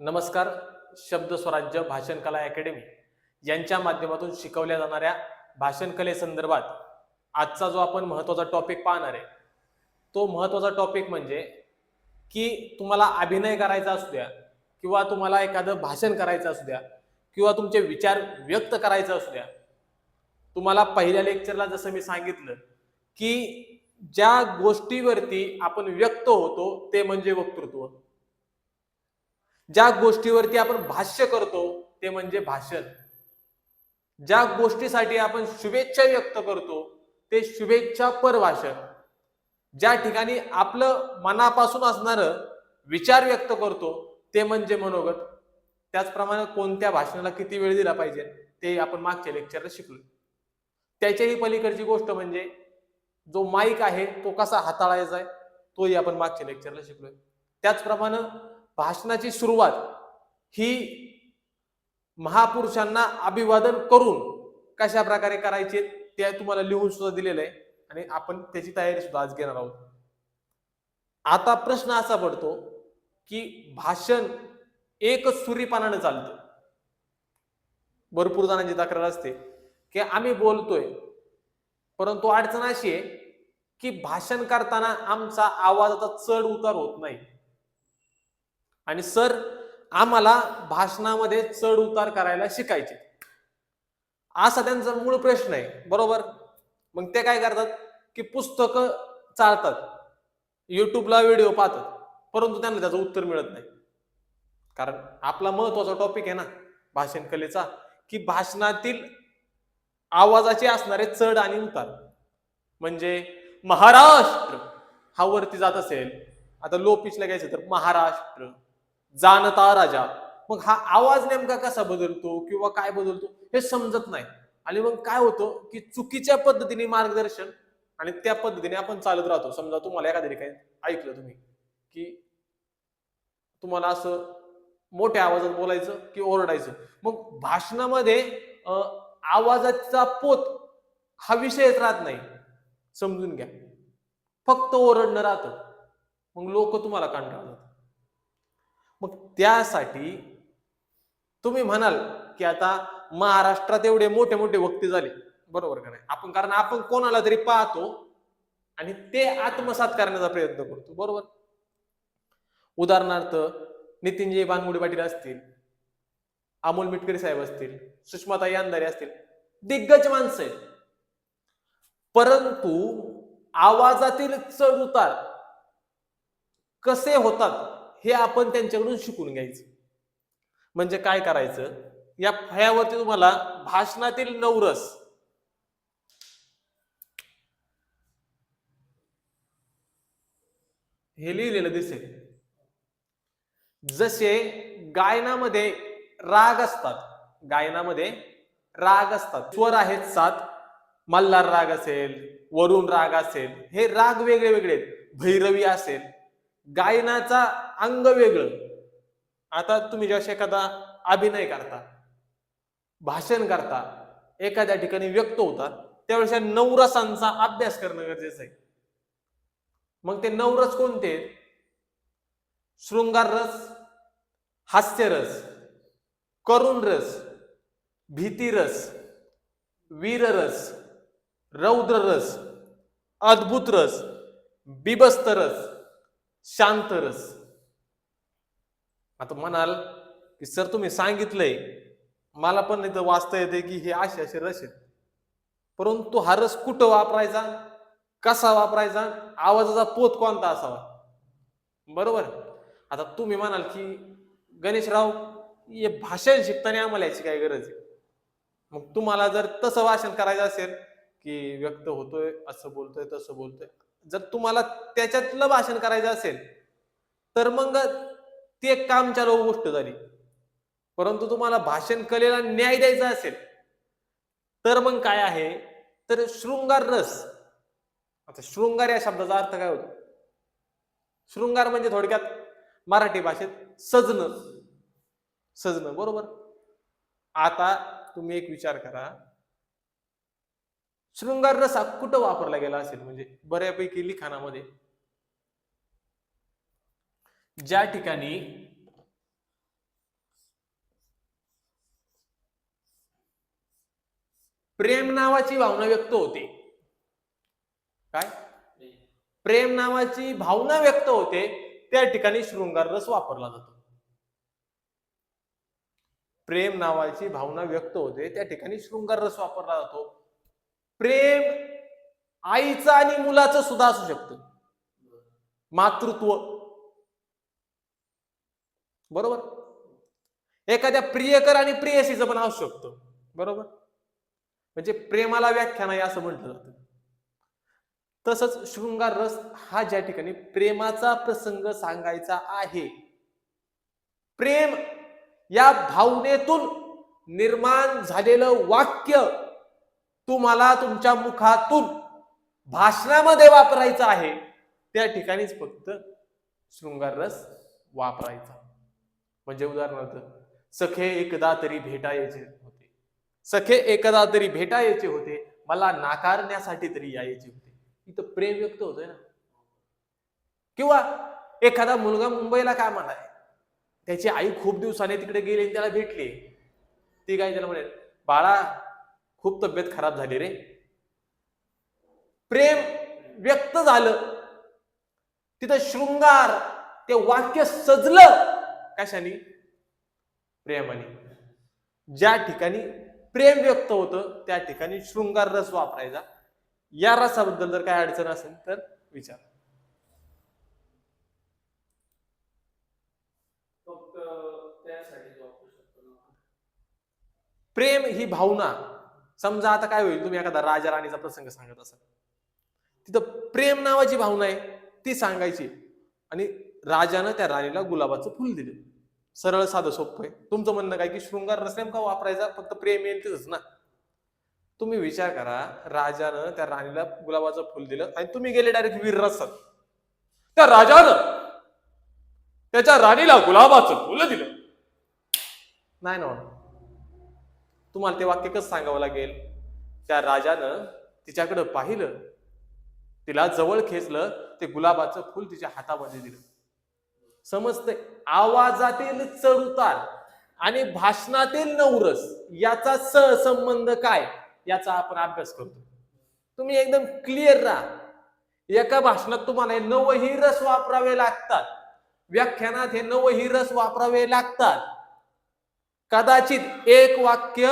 नमस्कार. शब्द स्वराज्य भाषण कला अकॅडमी यांच्या माध्यमातून शिकवल्या जाणाऱ्या भाषण कलेसंदर्भात आजचा जो आपण महत्त्वाचा टॉपिक पाहणार आहे, तो महत्त्वाचा टॉपिक म्हणजे की तुम्हाला अभिनय करायचा असू द्या किंवा तुम्हाला एखादं भाषण करायचं असू द्या किंवा तुमचे विचार व्यक्त करायचे असू द्या. तुम्हाला पहिल्या लेक्चरला जसं मी सांगितलं की ज्या गोष्टीवरती आपण व्यक्त होतो ते म्हणजे वक्तृत्व. ज्या गोष्टीवरती आपण भाष्य करतो ते म्हणजे भाषण. ज्या गोष्टीसाठी आपण शुभेच्छा व्यक्त करतो ते शुभेच्छापर भाषण. ज्या ठिकाणी आपलं मनापासून असणारं विचार व्यक्त करतो ते म्हणजे मनोगत. त्याचप्रमाणे कोणत्या भाषणाला किती वेळ दिला पाहिजे ते आपण मागच्या लेक्चरला शिकलो. त्याच्याही पलीकडची गोष्ट म्हणजे जो माईक आहे तो कसा हाताळायचा आहे तोही आपण मागच्या लेक्चरला शिकलोय. त्याचप्रमाणे भाषणाची सुरुवात ही महापुरुषांना अभिवादन करून कशा प्रकारे करायचे ते तुम्हाला लिहून सुद्धा दिलेलं आहे आणि आपण त्याची तयारी सुद्धा आज घेणार आहोत. आता प्रश्न असा पडतो की भाषण एक सुरीपणाने चालतं. भरपूर जणांची तक्रार असते की आम्ही बोलतोय परंतु अडचण अशी आहे की भाषण करताना आमचा आवाजाचा चढ उतार होत नाही आणि सर आम्हाला भाषणामध्ये चढ उतार करायला शिकायचे असा त्यांचा मूळ प्रश्न आहे. बरोबर. मग ते काय करतात की पुस्तकं चालतात, युट्यूबला व्हिडिओ पाहतात, परंतु त्यांना त्याचं उत्तर मिळत नाही. कारण आपला महत्वाचा टॉपिक आहे ना भाषण कलेचा की भाषणातील आवाजाचे असणारे चढ आणि उतार. म्हणजे महाराष्ट्र हा वरती जात असेल, आता लो पिचला घ्यायचं तर महाराष्ट्र जाणता राजा, मग हा आवाज नेमका कसा बदलतो किंवा काय बदलतो हे समजत नाही. आणि मग काय होतं की चुकीच्या पद्धतीने मार्गदर्शन आणि त्या पद्धतीने आपण चालत राहतो. समजा तुम्हाला एखाद्या ठिकाणी ऐकलं तुम्ही की तुम्हाला असं मोठ्या आवाजात बोलायचं की ओरडायचं, मग भाषणामध्ये आवाजाचा पोत हा विषयच राहत नाही. समजून घ्या, फक्त ओरडणं राहतं, मग लोक तुम्हाला कंटाळतात. मग त्यासाठी तुम्ही म्हणाल की आता महाराष्ट्रात एवढे मोठे मोठे वक्ते झाले, बरोबर का नाही आपण, कारण आपण कोणाला तरी पाहतो आणि ते आत्मसात करण्याचा प्रयत्न करतो. बरोबर. उदाहरणार्थ नितीनजी बानगुडे पाटील असतील, अमोल मिटकरी साहेब असतील, सुषमाताई अंधारे असतील, दिग्गज माणसं आहेत. परंतु आवाजातील चढ उतार कसे होतात हे आपण त्यांच्याकडून शिकून घ्यायचं. म्हणजे काय करायचं, या फळ्यावरती तुम्हाला भाषणातील नवरस हे लिहिलेलं दिसेल. जसे गायनामध्ये राग असतात, गायनामध्ये राग असतात, स्वर आहेत 7, मल्हार राग असेल, वरुण राग असेल, हे राग वेगळे वेगळे आहेत. भैरवी असेल, गायनाचा अंग वेगळं. आता तुम्ही जेव्हा एखादा अभिनय करता, भाषण करता, एखाद्या ठिकाणी व्यक्त होता, त्यावेळेस या नवरसांचा अभ्यास करणं गरजेचं आहे. मग ते नवरस कोणते? शृंगार रस, हास्यरस, करुण रस, भीतीरस, वीररस, रौद्र रस, अद्भुत रस, बिबस्त रस, शांत रस. आता म्हणाल की सर तुम्ही सांगितलंय, मला पण इथं वाचता येते की हे असे असे रस आहेत, परंतु हा रस कुठं वापरायचा, कसा वापरायचा, आवाजाचा पोत कोणता असावा. बरोबर. आता तुम्ही म्हणाल की गणेशराव हे भाषण शिकताना आम्हाला याची काय गरज आहे. मग तुम्हाला जर तसं भाषण करायचं असेल की व्यक्त होतोय, असं बोलतोय, तसं बोलतोय, जर तुम्हाला त्याच्यातलं भाषण करायचं असेल तर मग ती एक काम चालू गोष्ट झाली. परंतु तुम्हाला भाषण कलेला न्याय द्यायचा असेल तर मग काय आहे, तर शृंगार रस. आता शृंगार या शब्दाचा अर्थ काय होतो? शृंगार म्हणजे थोडक्यात मराठी भाषेत सजणं, सजणं. बरोबर. आता तुम्ही एक विचार करा, शृंगार रस कुठं वापरला गेला असेल? म्हणजे बऱ्यापैकी लिखाणामध्ये ज्या ठिकाणी प्रेम नावाची भावना व्यक्त होते. काय? प्रेम नावाची भावना व्यक्त होते, त्या ठिकाणी शृंगार रस वापरला जातो. प्रेम नावाची भावना व्यक्त होते, त्या ठिकाणी शृंगार रस वापरला जातो. प्रेम आईचं आणि मुलाचं सुद्धा असू शकतं. मातृत्व, बरोबर. एखाद्या प्रियकर आणि प्रेयसीचं पण असू शकतं, बरोबर. म्हणजे प्रेमाला व्याख्या नाही असं म्हटलं जातं. तसंच शृंगार रस हा ज्या ठिकाणी प्रेमाचा प्रसंग सांगायचा आहे, प्रेम या भावनेतून निर्माण झालेलं वाक्य तुम्हाला तुमच्या मुखातून भाषणामध्ये वापरायचं आहे, त्या ठिकाणीच फक्त शृंगार रस वापरायचा. म्हणजे उदाहरणार्थ, सखे एकदा तरी भेटायचे होते, सखे एकदा तरी भेटायचे होते, मला नाकारण्यासाठी तरी यायचे होते. इथं प्रेम व्यक्त होतोय ना. किंवा एखादा मुलगा मुंबईला कामाला आहे, त्याची आई खूप दिवसाने तिकडे गेली आणि त्याला भेटली. ती काय त्याला म्हणेल, बाळा खूप तब्येत खराब झाली रे. प्रेम व्यक्त झालं, तिथं शृंगार, ते वाक्य सजलं कशाने? प्रेमाने. ज्या ठिकाणी प्रेम व्यक्त होतं त्या ठिकाणी शृंगार रस वापरायचा. या रसाबद्दल जर काय अडचण असेल तर विचार. प्रेम ही भावना, समजा आता काय होईल, तुम्ही एखादा राजा राणीचा प्रसंग सांगत असाल, तिथं प्रेम नावाची भावना आहे ती सांगायची, आणि राजानं त्या राणीला गुलाबाचं फुल दिलं. सरळ साधं सोपं आहे. तुमचं म्हणणं काय की शृंगार रस नेमका वापरायचा, फक्त प्रेम येईल तिथंच ना. तुम्ही विचार करा, राजानं त्या राणीला गुलाबाचं फुल दिलं आणि तुम्ही गेले डायरेक्ट वीर रसात. त्या राजानं त्याच्या राणीला गुलाबाचं फुल दिलं, नाही ना. तुम्हाला ते वाक्य कसं सांगावं लागेल? त्या राजानं तिच्याकडे पाहिलं, तिला जवळ खेचलं, ते गुलाबाचं फुल तिच्या हातामध्ये दिलं. समजतंय? आवाजातील चढउतार आणि भाषणातील नवरस याचा सहसंबंध काय, याचा आपण अभ्यास करतो. तुम्ही एकदम क्लिअर राहा. एका भाषणात तुम्हाला 9ही रस वापरावे लागतात, व्याख्यानात हे 9ही रस वापरावे लागतात. कदाचित एक वाक्य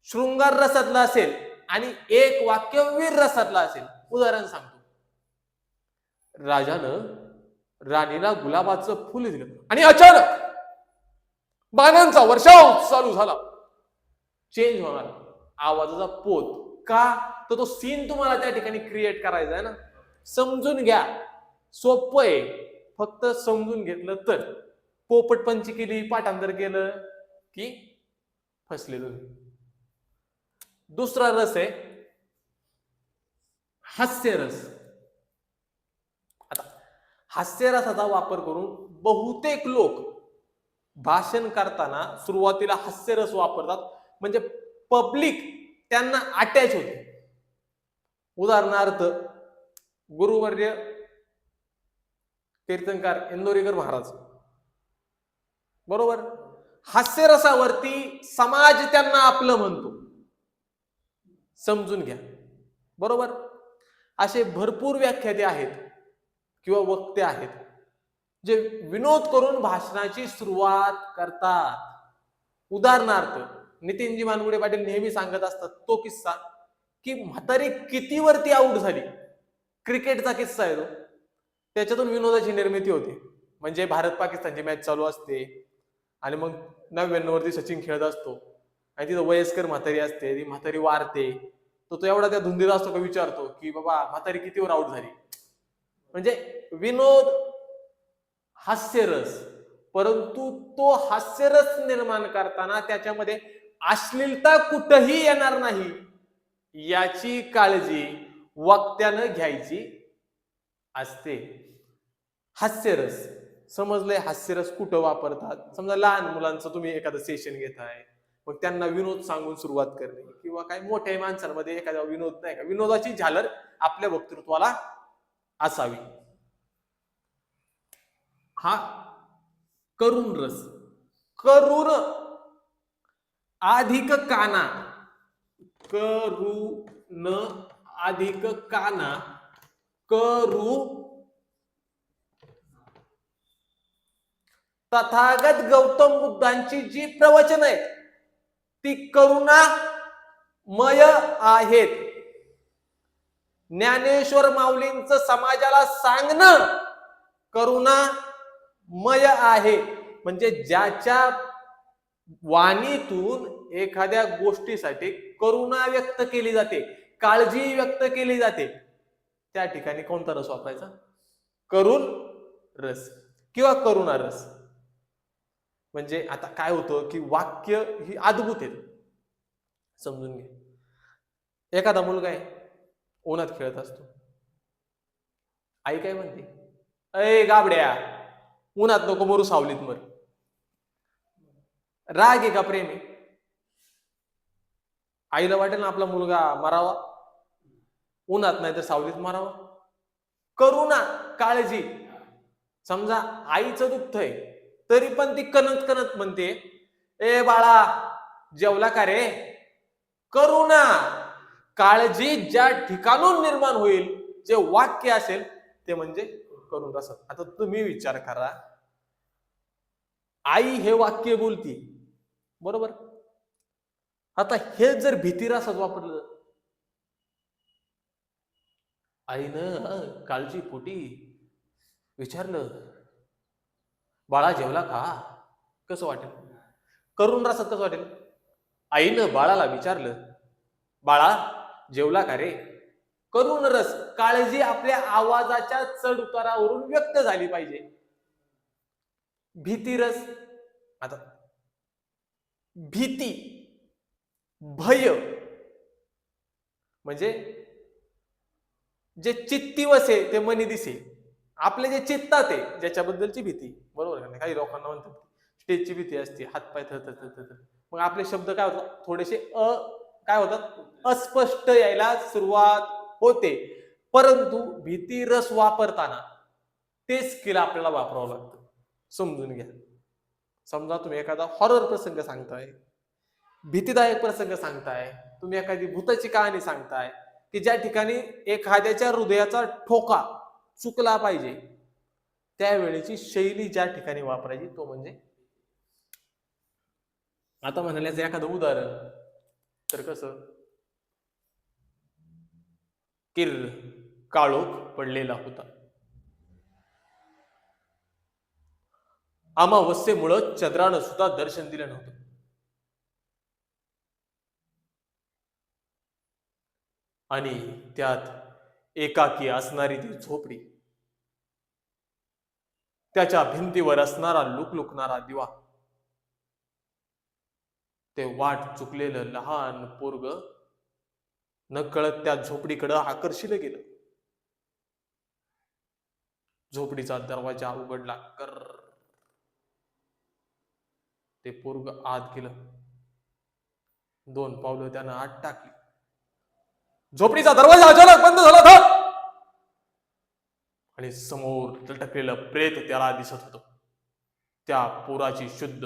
शृंगार रसातलं असेल आणि एक वाक्य वीर रसातलं असेल. उदाहरण सांगतो, राजानं राणीला गुलाबाचं फुल दिलं आणि अचानक बाणांचा वर्षाव चालू झाला. चेंज होणार आवाजाचा पोत. का? तर तो सीन तुम्हाला त्या ठिकाणी क्रिएट करायचा आहे ना. समजून घ्या, सोपं आहे, फक्त समजून घेतलं तर. पोपटपंची केली, पाठांतर केलं की फसलेलो. दुसरा रस आहे हास्यरस. आता हास्यरसाचा वापर करून बहुतेक लोक भाषण करताना सुरुवातीला हास्यरस वापरतात, म्हणजे पब्लिक त्यांना अटॅच होते. उदाहरणार्थ, गुरुवर्य कीर्तनकार इंदोरीकर महाराज, बरोबर, हास्यरसावरती समाज त्यांना आपलं म्हणतो. समजून घ्या, बरोबर. असे भरपूर व्याख्याते आहेत किंवा वक्ते आहेत जे विनोद करून भाषणाची सुरुवात करतात. उदाहरणार्थ, नितीनजी मानगुडे पाटील नेहमी सांगत असतात तो किस्सा की म्हातारी किती वरती आऊट झाली. क्रिकेटचा किस्सा आहे तो. त्याच्यातून विनोदाची निर्मिती होते. म्हणजे भारत पाकिस्तानची मॅच चालू असते आणि मग 99 वरती सचिन खेळत असतो आणि तिथं वयस्कर म्हातारी असते, ती म्हातारी वारते. तो एवढा त्या धुंदीत असतो का विचारतो की बाबा म्हातारी कितीवर आऊट झाली. म्हणजे विनोद, हास्यरस. परंतु तो हास्यरस निर्माण करताना त्याच्यामध्ये अश्लीलता कुठेही येणार नाही याची काळजी वक्त्यानं घ्यायची असते. हास्यरस समजलंय? हास्यरस कुठं वापरतात? समजा लहान मुलांचं तुम्ही एखादं सेशन घेताय, मग त्यांना विनोद सांगून सुरुवात करणे, किंवा काही मोठ्या माणसांमध्ये एखादा विनोद नाही का, विनोदाची झालर आपल्या वक्तृत्वाला असावी. हा करुण रस. करुण अधिक काना करुण अधिक काना करू तथागत गौतम बुद्धांची जी प्रवचन आहेत ती करुणामय आहेत. ज्ञानेश्वर माऊलींचं समाजाला सांगणं करुणामय आहे. म्हणजे ज्याच्या वाणीतून एखाद्या गोष्टीसाठी करुणा व्यक्त केली जाते, काळजी व्यक्त केली जाते, त्या ठिकाणी कोणता रस वापरायचा? करुण रस किंवा करुणा रस. म्हणजे आता काय होतं की वाक्य ही अद्भुत आहेत, समजून घे. एखादा मुलगा आहे उन्हात खेळत असतो, आई काय म्हणते, अय गाबड्या उन्हात नको मरू सावलीत मर. राग आहे का प्रेम आहे? आईला वाटेल ना आपला मुलगा मरावा, उन्हात नाही तर सावलीत मारावा. करुणा, काळजी. समजा आईचं दुःख आहे तरी पण ती कणत कणत म्हणते, ए बाळा जेवला का रे? करुणा, काळजी ज्या ठिकाणून निर्माण होईल, जे वाक्य असेल ते म्हणजे करुण रस. आता तुम्ही विचार करा, आई हे वाक्य बोलती बरोबर, आता हे जर भीती रसात वापरलं, आईनं काळजी पोटी विचारलं, बाळा जेवला का? कसं वाटेल? करुण रसात कसं वाटेल? आईनं बाळाला विचारलं, बाळा जेवला का रे? करुण रस, काळजी आपल्या आवाजाच्या चढ उतारावरून व्यक्त झाली पाहिजे. भीती रस, आता भीती, भय म्हणजे जे चित्ती वसे ते मनी दिसे. आपले जे चित्तात आहे ज्याच्याबद्दलची भीती, बरोबर का? काही लोकांना म्हणतात स्टेजची भीती असते, हातपाय थरथर, मग आपले शब्द काय होतात, थोडेसे काय होतात, अस्पष्ट यायला सुरुवात होते. परंतु भीती रस वापरताना ते स्किल आपल्याला वापरावं लागतं. समजून घ्या. समजा तुम्ही एखादा हॉरर प्रसंग सांगताय, भीतीदायक प्रसंग सांगताय, तुम्ही एखादी भूताची कहाणी सांगताय की ज्या ठिकाणी एखाद्याच्या हृदयाचा ठोका चुकला पाहिजे, त्यावेळेची शैली ज्या ठिकाणी वापरायची तो म्हणजे, आता म्हणाल्याचं एखादं उदाहरण तर कसं, किर काळोख पडलेला होता, अमावस्येमुळं चंद्रानं सुद्धा दर्शन दिलं नव्हतं. आणि त्यात एकाकी असणारी ती झोपडी, त्याच्या भिंतीवर असणारा लुकलुकणारा दिवा, ते वाट चुकलेलं लहान पोरग नकळत त्या झोपडीकडे आकर्षित गेलं. झोपडीचा दरवाजा उघडला, कर, ते पोरग आत गेलं. 2 पावलं त्यानं आत टाकली, झोपडीचा दरवाजा अचानक बंद झाला था आणि समोर लटकलेलं प्रेत त्याला दिसत होतं. त्या पोराची शुद्ध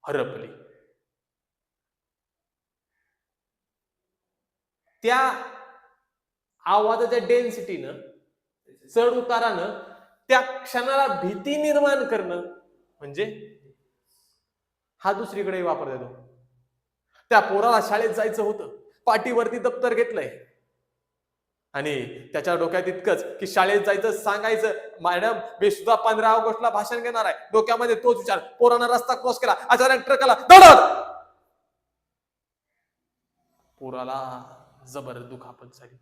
हरपली. त्या आवाजाच्या डेन्सिटीनं, चढ उतारानं त्या क्षणाला भीती निर्माण करणं म्हणजे हा दुसरीकडे वापर देतो. त्या पोराला शाळेत जायचं होतं, पाठीवरती दप्तर घेतलंय आणि त्याच्या डोक्यात इतकंच की शाळेत जायचं सांगायचं, मॅडम मी सुद्धा 15 ऑगस्टला भाषण घेणार आहे. डोक्यामध्ये तोच विचार. पोरानं रस्ता क्रॉस केला, अचानक ट्रकला धडक, पोराला जबर दुखापत झाली.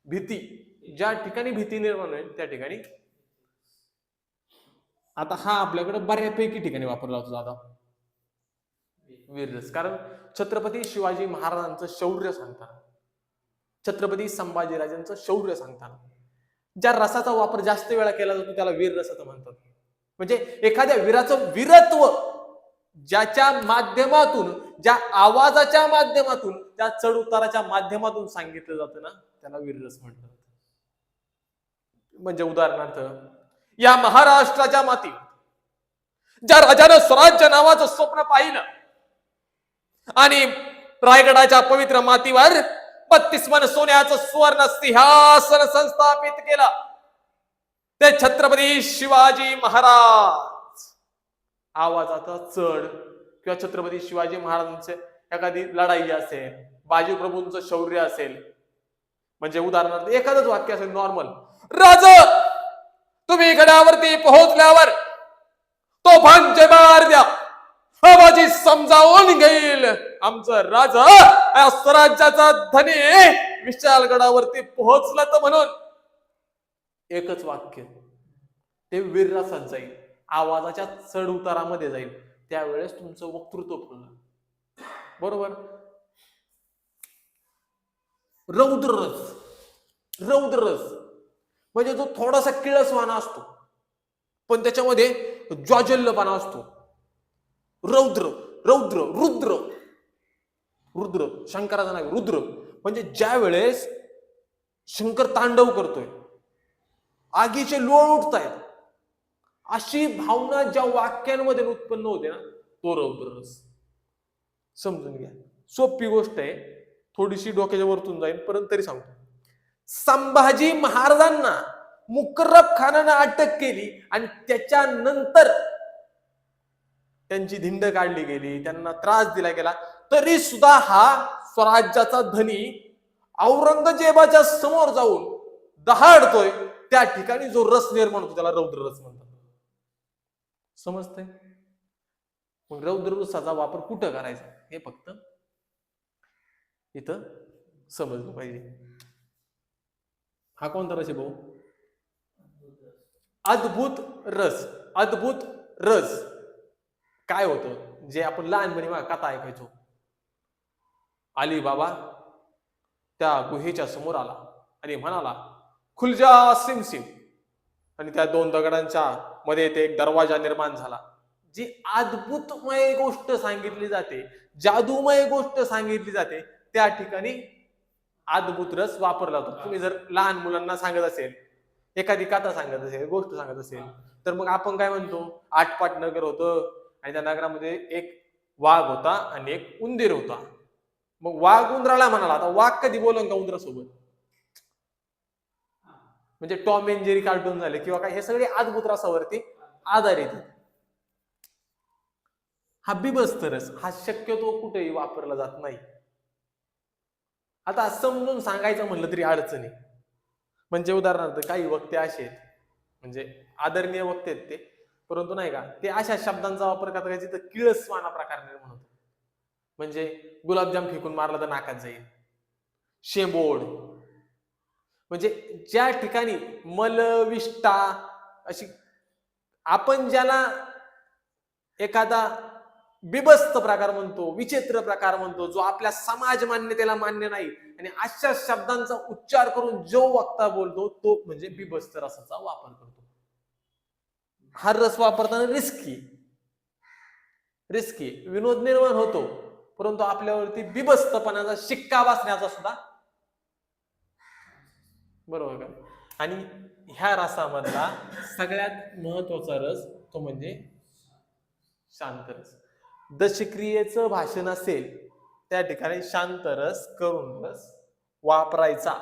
भीती, ज्या ठिकाणी भीती निर्माण होईल त्या ठिकाणी. आता हा आपल्याकडे बऱ्यापैकी ठिकाणी वापरला होता दादा, वीररस. कारण छत्रपती शिवाजी महाराजांचं शौर्य सांगताना, छत्रपती संभाजीराजांचं शौर्य सांगताना ज्या रसाचा वापर जास्त वेळा केला जातो त्याला वीर रस असं म्हणतात. म्हणजे एखाद्या वीराचं वीरत्व ज्याच्या माध्यमातून, ज्या आवाजाच्या माध्यमातून, त्या चढ उताराच्या माध्यमातून सांगितलं जातं ना, त्याला वीररस म्हणतात. म्हणजे उदाहरणार्थ, या महाराष्ट्राच्या मातीत ज्या राजानं स्वराज्य नावाचं स्वप्न पाहिलं आणि रायगडाच्या पवित्र मातीवर 32 मन सोन्याचं सुवर्ण सिंहासन संस्थापित केलं. ते छत्रपती शिवाजी महाराज. आवाजाचा चढ किंवा छत्रपती शिवाजी महाराजांचे एखादी लढाई असेल, बाजीप्रभूंचं शौर्य असेल, म्हणजे उदाहरणार्थ एखादंच वाक्य असेल नॉर्मल, राज तुम्ही गडावरती पोहोचल्यावर तोफांचे बार द्या, आवाजी समजावून घेईल आमचं राजा या स्वराज्याचा धनी विशालगडावरती पोहोचला. तर म्हणून एकच वाक्य ते वीररसात जाईल, आवाजाच्या चढ उतारामध्ये जाईल, त्यावेळेस तुमचं वक्तृत्व फुललं. बरोबर. रौद्ररस, रौद्ररस म्हणजे जो थोडासा किळसवाना असतो पण त्याच्यामध्ये ज्वाजल्यपणा असतो. रौद्र, रौद्र, रुद्र, रुद्र शंकराचा नाही, रुद्र म्हणजे ज्या वेळेस शंकर तांडव करतोय, आगीचे लोळ उठतायत, अशी भावना ज्या वाक्यांमध्ये उत्पन्न होते ना, तो रौद्ररस. समजून घ्या, सोपी गोष्ट आहे, थोडीशी डोक्याच्या वरतून जाईल परंतु तरी सांगतो. संभाजी महाराजांना मुकर्रब खानानं अटक केली आणि त्याच्यानंतर त्यांची धिंड काढली गेली, त्यांना त्रास दिला गेला, तरी सुद्धा हा स्वराज्याचा धनी औरंगजेबाच्या समोर जाऊन दहाडतोय. त्या ठिकाणी जो रस निर्माण होतो त्याला रौद्र रस म्हणतात. समजतंय? मग रौद्र रसाचा वापर कुठं करायचा हे फक्त इथं समजलं पाहिजे. हा कोणता रस आहे भाऊ? अद्भुत रस. अद्भुत रस काय होतं, जे आपण लहानपणी कथा ऐकायचो, अली बाबा त्या गुहेच्या समोर आला आणि म्हणाला खुलजा सिम सिम, आणि त्या दोन दगडांच्या मध्ये ते एक दरवाजा निर्माण झाला. जी अद्भुतमय गोष्ट सांगितली जाते, जादूमय गोष्ट सांगितली जाते, त्या ठिकाणी अद्भुत रस वापरला जातो. तुम्ही जर लहान मुलांना सांगत असेल, एखादी कथा सांगत असेल, गोष्ट सांगत असेल, तर मग आपण काय म्हणतो, आटपाट नगर होतं आणि त्या नगरामध्ये एक वाघ होता आणि एक उंदीर होता. मग वाघ उंदराला म्हणाला. आता वाघ कधी बोलन का उंदरासोबत? म्हणजे टॉम एंड जेरी कार्टून झाले किंवा काय, हे सगळे अद्भुत रसावरती आधारित. हा बिभत्स रस हा शक्यतो कुठेही वापरला जात नाही. आता समजून सांगायचं म्हणलं तरी अडचणी. म्हणजे उदाहरणार्थ काही वक्ते असे आहेत, म्हणजे आदरणीय वक्ते आहेत ते, परंतु नाही का ते अशा शब्दांचा वापर करतात जिथं किळसवाना प्रकार निर्माण होतो. म्हणजे गुलाबजाम फेकून मारला तर नाकात जाईल, शेंबोड, म्हणजे ज्या ठिकाणी मलविष्टा अशी, आपण ज्याला एखादा बिभत्स प्रकार म्हणतो, विचित्र प्रकार म्हणतो, जो आपल्या समाज मान्यतेला मान्य नाही, आणि अशा शब्दांचा उच्चार करून जो वक्ता बोलतो तो म्हणजे बिभत्स रसाचा वापर करतो. हा रस वापरताना रिस्की रिस्की विनोद निर्माण होतो, परंतु आपल्यावरती बिभत्सपणाचा शिक्का बसण्याचा सुद्धा, बरोबर का? आणि ह्या रसामधला सगळ्यात महत्वाचा रस तो म्हणजे शांत रस. दशक्रियेचं भाषण असेल त्या ठिकाणी शांत रस, करुण रस वापरायचा,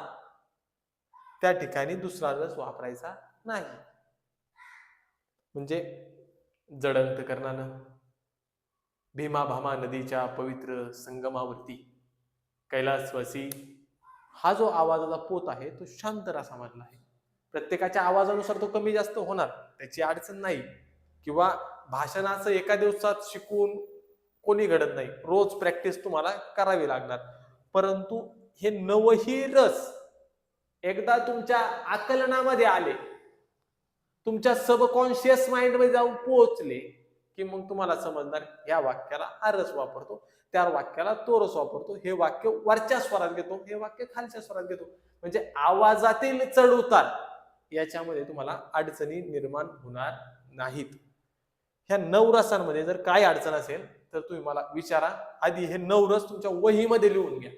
त्या ठिकाणी दुसरा रस वापरायचा नाही. म्हणजे जडंतकरणानं भीमा भामा नदीच्या पवित्र संगमावरती कैलासवासी हा जो आवाजाचा पोत आहे तो शांत रसामधला आहे. प्रत्येकाच्या आवाजानुसार तो कमी जास्त होणार, त्याची अडचण नाही. किंवा भाषणाचं एका दिवसात शिकून कोणी घडत नाही, रोज प्रॅक्टिस तुम्हाला करावी लागणार. परंतु हे नवही रस एकदा तुमच्या आकलनामध्ये आले, तुमच्या सबकॉन्शियस माइंड मध्ये जाऊन पोहोचले की मग तुम्हाला समजणार या वाक्याला हा रस वापरतो, त्या वाक्याला तो रस वापरतो, हे वाक्य वरच्या स्वरात घेतो, हे वाक्य खालच्या स्वरात घेतो. म्हणजे आवाजातील चढ उतार याच्यामध्ये तुम्हाला अडचणी निर्माण होणार नाहीत. ह्या 9 रसांमध्ये जर काय अडचण असेल तर तुम्ही मला विचारा. आधी हे 9 रस तुमच्या वहीमध्ये लिहून घ्या.